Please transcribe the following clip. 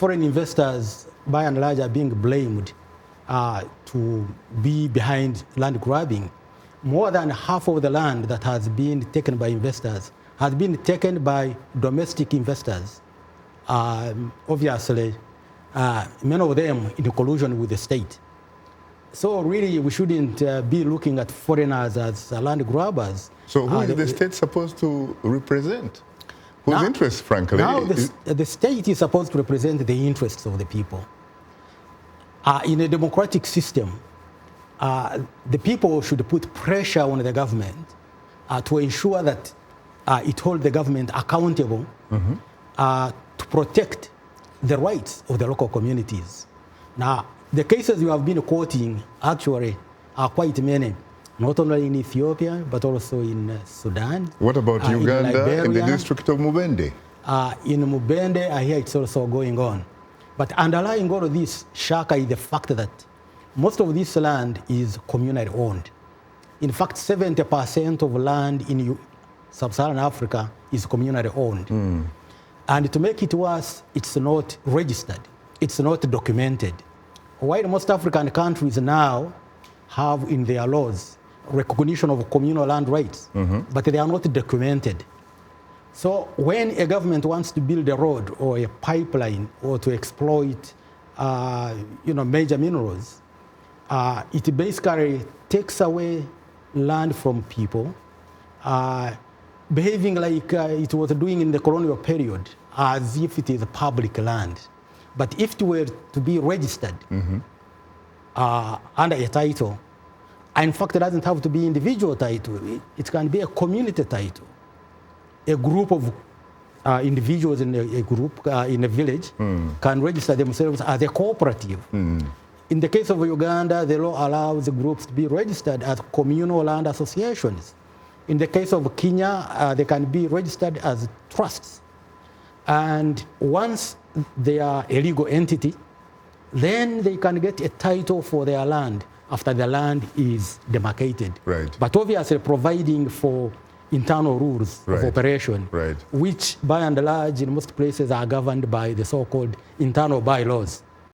foreign investors, by and large, are being blamed to be behind land grabbing. More than half of the land that has been taken by investors has been taken by domestic investors. Obviously, many of them in collusion with the state. So really, we shouldn't be looking at foreigners as land grabbers. So who is the state supposed to represent? Whose interests, frankly? Now the state is supposed to represent the interests of the people. In a democratic system, the people should put pressure on the government to ensure that it holds the government accountable to protect the rights of the local communities. Now, the cases you have been quoting actually are quite many, not only in Ethiopia, but also in Sudan. What about Uganda, in the district of Mubende? In Mubende, I hear it's also going on. But underlying all of this, Shaka, is the fact that most of this land is communally owned. In fact, 70% of land in sub-Saharan Africa is communally owned. And to make it worse, it's not registered. It's not documented. While most African countries now have in their laws recognition of communal land rights, but they are not documented. So when a government wants to build a road or a pipeline or to exploit major minerals, it basically takes away land from people, behaving like it was doing in the colonial period, as if it is public land. But if it were to be registered under a title, in fact, it doesn't have to be individual title. It can be a community title. A group of individuals in a group, in a village, can register themselves as a cooperative. In the case of Uganda, the law allows the groups to be registered as communal land associations. In the case of Kenya, they can be registered as trusts. And once they are a legal entity, then they can get a title for their land after the land is demarcated. Right. But obviously providing for internal rules of operation, which by and large in most places are governed by the so-called internal bylaws.